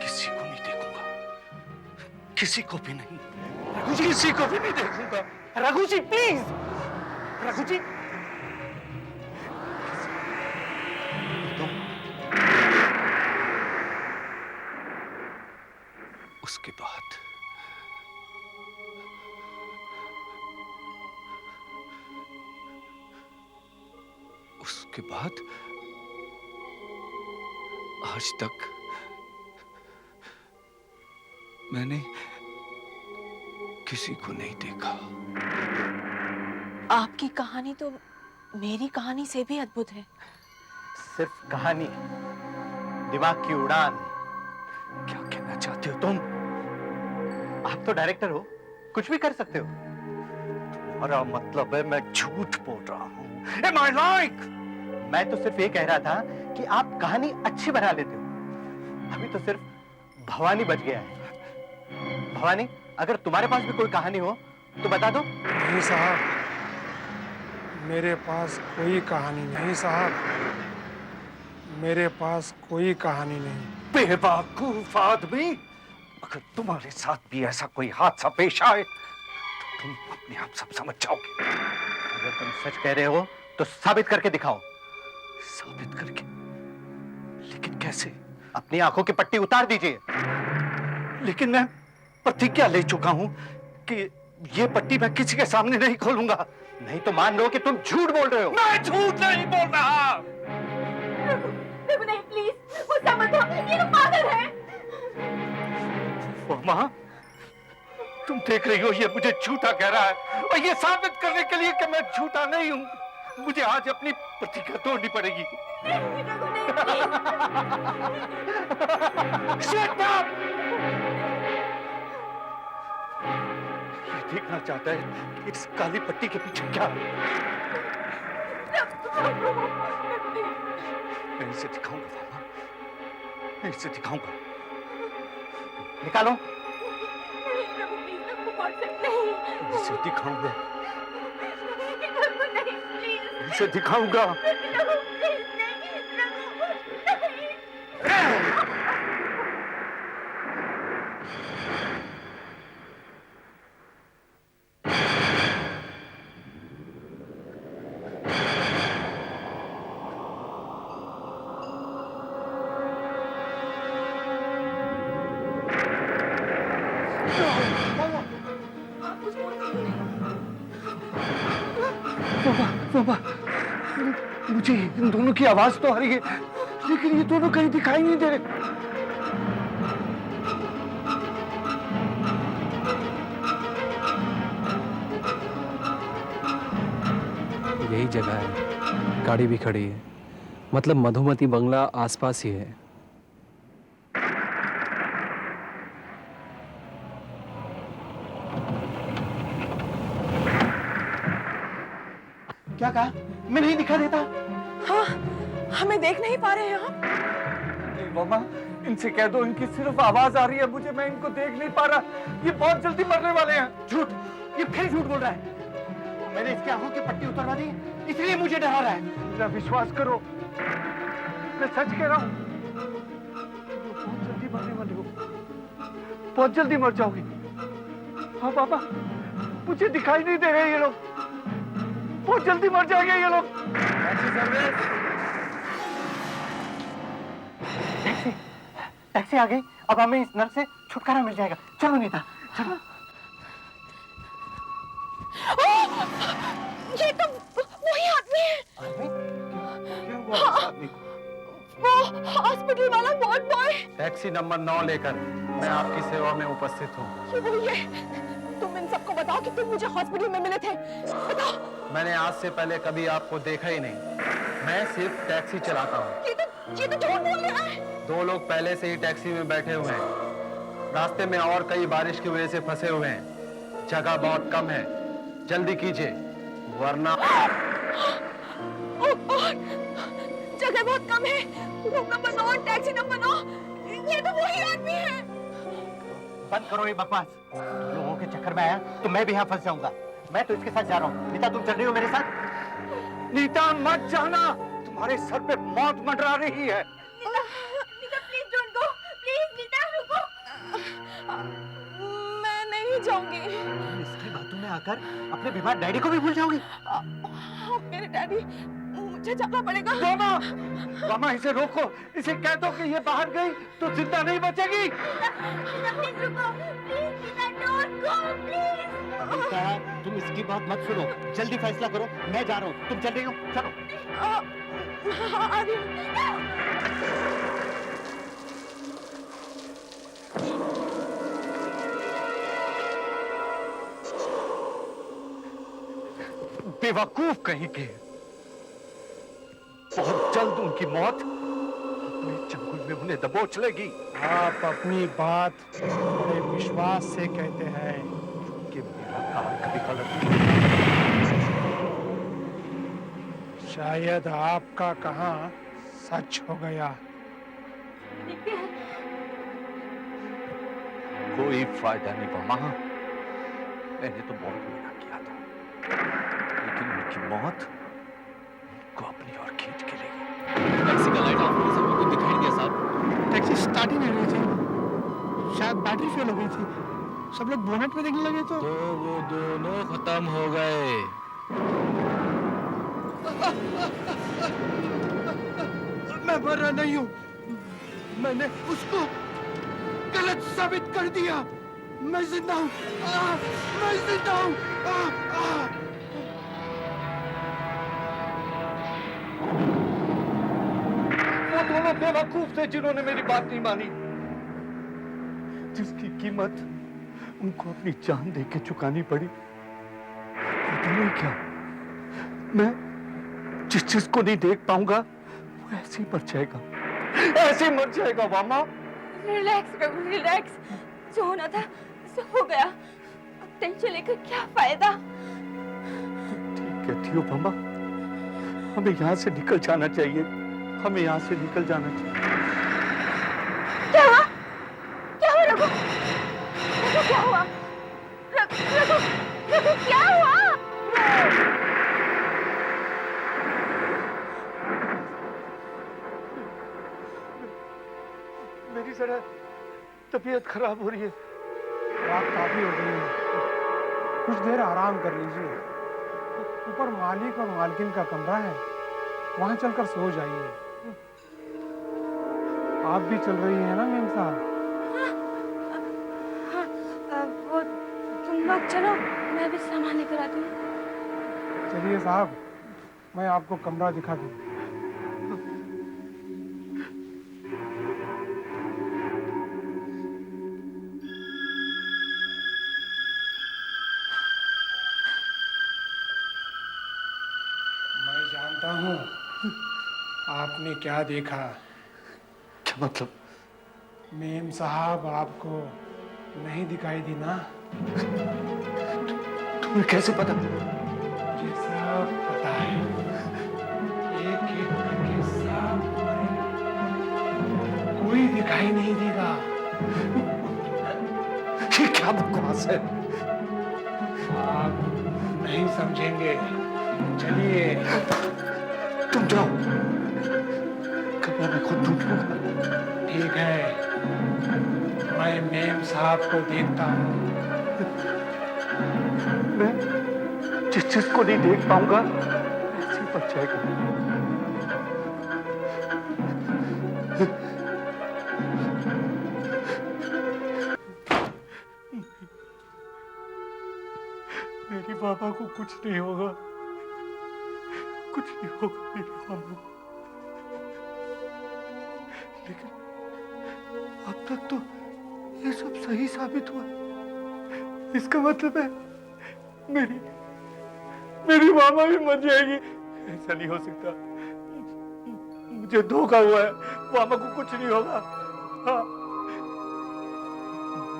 किसी को नहीं देखूंगा, किसी को भी नहीं। रघु जी, किसी को भी नहीं देखूंगा। रघु जी प्लीज, रघु जी। उसके बाद आज तक मैंने किसी को नहीं देखा। आपकी कहानी तो मेरी कहानी से भी अद्भुत है। सिर्फ कहानी, दिमाग की उड़ान। क्या कहना चाहते हो तुम? आप तो डायरेक्टर हो, कुछ भी कर सकते हो। तुम्हारा मतलब है मैं झूठ बोल रहा हूं? Am I lying? मैं तो सिर्फ ये कह रहा था कि आप कहानी अच्छी बना लेते हो। अभी तो सिर्फ भवानी बच गया है। भवानी, अगर तुम्हारे पास भी कोई कहानी हो तो बता दो। नहीं साहब, मेरे पास कोई कहानी नहीं साहब, मेरे पास कोई कहानी नहीं। बेवकूफ आदमी, अगर तुम्हारे साथ भी ऐसा कोई हादसा पेश आए तो तुम अपने आप सब समझ जाओगे। अगर तुम सच कह रहे हो तो साबित करके दिखाओ। साबित करके? लेकिन कैसे? अपनी आंखों की पट्टी उतार दीजिए। लेकिन मैं प्रतिज्ञा ले चुका हूं कि ये पट्टी मैं किसी के सामने नहीं खोलूंगा। नहीं तो मान लो कि तुम झूठ बोल रहे हो। मैं झूठ नहीं बोल रहा। रघु नहीं, प्लीज गुस्सा मत हो, ये तो पागल है। माँ, तुम देख रही हो ये मुझे झूठा कह रहा है, और ये साबित करने के लिए कि मैं झूठा नहीं हूँ मुझे आज अपनी प्रतिज्ञा तोड़नी पड़ेगी। रघु नहीं, प्लीज। Shut up! ये देखना चाहता है कि इस काली पट्टी के पीछे क्या है। मैं इसे दिखाऊंगा मामा, मैं इसे दिखाऊंगा। निकालो। इसे दिखाऊंगा, नहीं, इसे दिखाऊंगा। बाबा, मुझे इन दोनों की आवाज तो आ रही है, लेकिन ये दोनों कहीं दिखाई नहीं दे रहे। यही जगह है, गाड़ी भी खड़ी है, मतलब मधुमती बंगला आसपास ही है। क्या कहा? मैं नहीं दिखा देता। हाँ, हमें देख नहीं पा रहे हैं आप। नहीं मामा, इनसे कह दो इनकी सिर्फ आवाज आ रही है मुझे, मैं इनको देख नहीं पा रहा। ये बहुत जल्दी मरने वाले हैं। झूठ, ये फिर झूठ बोल रहा है। मैंने इसकी आंखों की पट्टी उतरवा दी, इसलिए मुझे डरा रहा है। मेरा विश्वास करो, मैं सच कह रहा हूँ। बहुत जल्दी मरने वाले हो, बहुत जल्दी मर जाओगे। हाँ बाबा, मुझे दिखाई नहीं दे रहे ये लोग, बहुत जल्दी मर जाएंगे ये लोग। टैक्सी, टैक्सी आ गई। अब हमें इस नर से छुटकारा मिल जाएगा। चलो नीता, चलो। ये तो वही आदमी है। क्या हुआ इस आदमी को? वो हॉस्पिटल वाला वार्ड बॉय। टैक्सी नंबर 9 लेकर मैं आपकी सेवा में उपस्थित हूँ। ये वही है। तुम इन सबको बताओ कि तुम मुझे हॉस्पिटल में मिले थे। बताओ। मैंने आज से पहले कभी आपको देखा ही नहीं, मैं सिर्फ टैक्सी चलाता हूँ। ये तो झूठ बोल रहा है। 2 लोग पहले से ही टैक्सी में बैठे हुए हैं, रास्ते में और कई बारिश की वजह से फंसे हुए हैं, जगह बहुत कम है, जल्दी कीजिए वरना। जगह बहुत कम है। रूम नंबर 9, टैक्सी नंबर 9, ये तो वही आदमी है। बंद करो ये बकवास। लोगों के चक्कर में आया तो मैं भी यहाँ फंस जाऊंगा। मैं तो इसके साथ जा रहा हूँ। नीता, तुम चल रही हो मेरे साथ? नीता मत जाना, तुम्हारे सर पे मौत मंडरा रही है। Neeta please don't go, please Neeta रुको। मैं नहीं जाऊंगी। इसकी बातों में आकर अपने बीमार डैडी को भी भूल जाओगी? मेरे डैडी, मुझे जाना पड़ेगा। मामा, मामा इसे रोको, इसे कह दो कि ये बाहर गई तो जिंदा नहीं बचेगी। प्लीज रुको, please Neeta don't go please. Neeta, तुम इसकी बात मत सुनो, जल्दी फैसला करो। मैं जा रहा हूँ, तुम चल रही हो? चलो। बेवकूफ कहीं के, बहुत जल्द उनकी मौत अपने चंगुल में उन्हें दबोच लेगी। आप अपनी बात बड़े विश्वास से कहते हैं कि मेरा काम कभी गलत नहीं। शायद आपका कहा सच हो गया। कोई फायदा नहीं मामा, मैंने तो बहुत मना किया था, लेकिन उनकी मौत को अपनी ओर खींच के ले गई। टैक्सी का लाइट ऑफ होने से कुछ दिखाई नहीं दिया साहब। टैक्सी स्टार्ट ही नहीं रही थी, शायद बैटरी फेल हो गई थी। सब लोग बोनट पे देखने लगे तो वो दोनों खत्म हो गए। मैं मर रहा नहीं हूँ, मैंने उसको गलत साबित कर दिया। मैं जिंदा हूँ, मैं जिंदा हूँ। वो दोनों बेवकूफ थे जिन्होंने मेरी बात नहीं मानी, जिसकी कीमत उनको अपनी जान देके चुकानी पड़ी। पता नहीं क्या, मैं जिस चीज को नहीं देख पाऊंगा वो ऐसे ही मर जाएगा, ऐसे ही मर जाएगा। मामा रिलैक्स प्रभु, रिलैक्स। जो होना था सो हो गया, अब टेंशन लेकर क्या फायदा। ठीक कहती हो मामा, हमें यहाँ से निकल जाना चाहिए, हमें यहाँ से निकल जाना चाहिए। क्या हुआ? क्या हुआ रघु? रघु क्या हुआ? रघु क्या हुआ? मेरी जरा तबीयत खराब हो रही है। रात काफी हो गई है, कुछ देर आराम कर लीजिए। ऊपर मालिक और मालकिन का कमरा है, वहां चलकर सो जाइए। आप भी चल रही हैं ना मेम साहब? आप चलो, मैं अभी सामान लेकर आती हूँ। चलिए साहब, मैं आपको कमरा दिखा दूँ। मैं जानता हूँ आपने क्या देखा। क्या मतलब? मेम साहब आपको नहीं दिखाई दी ना? तुम्हें कैसे पता? मुझे सब पता है। एक एक करके सब मरेंगे। कोई दिखाई नहीं देगा। ये क्या बकवास है? आप नहीं समझेंगे। चलिए। तुम जाओ, कमरा मैं खुद ढूंढ लूंगा। ठीक है, मैं मेम साहब को देखता हूँ। मैं जिस चीज को नहीं देख पाऊंगा ऐसे बच जाएगा। मेरी बाबा को कुछ नहीं होगा, कुछ नहीं होगा मेरी बाबा को। लेकिन अब तक तो ये सब सही साबित हुआ। इसका मतलब है मेरी मामा भी मर जाएगी। ऐसा नहीं हो सकता, मुझे धोखा हुआ है। मामा को कुछ नहीं होगा। हाँ,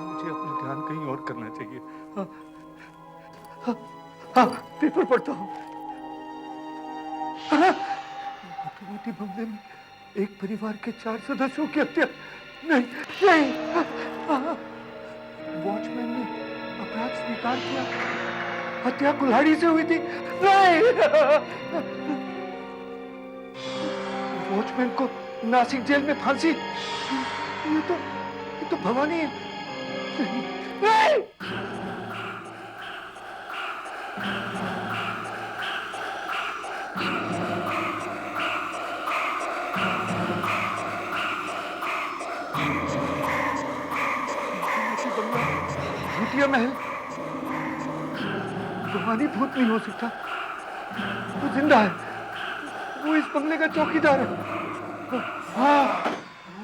मुझे अपना ध्यान कहीं और करना चाहिए। हाँ, हाँ, हाँ, पेपर पढ़ता हूँ। मोटी बंगले में एक परिवार के 4 सदस्यों की हत्या। नहीं, वॉचमैन ने अपराध स्वीकार किया। हत्या कुल्हाड़ी से हुई थी। नहीं, वॉचमैन को नासिक जेल में फांसी। ये तो भवानी है। नहीं, भूतिया महल। भवानी भूत नहीं हो सकता, वो जिंदा है। वो इस बंगले का चौकीदार है। हाँ,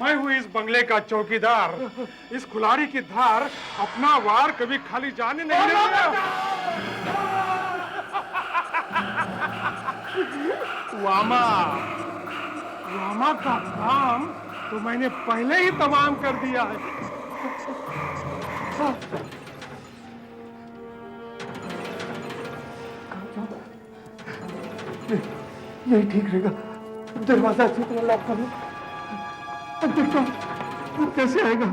मैं हूँ इस बंगले का चौकीदार। इस कुल्हाड़ी की धार अपना वार कभी खाली जाने नहीं देगा। वामा का काम तो मैंने पहले ही तमाम कर दिया है। यही ठीक रहेगा। दरवाजा अच्छी तरह लॉक कर लो। अब देखता हूँ वो कैसे आएगा।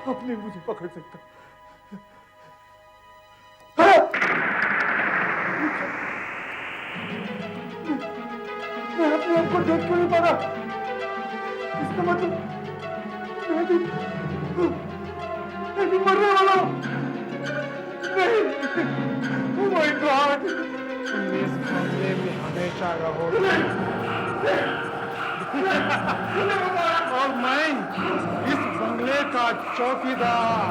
अब नहीं मुझे पकड़ सकता। मैं अपने आप को देख क्यों नहीं पा रहा? इसका मतलब मैं भी मरने वाला हूँ। नहीं, oh my God! तुम इस बंगले में हमेशा रहो। और मैं इस बंगले का चौकीदार।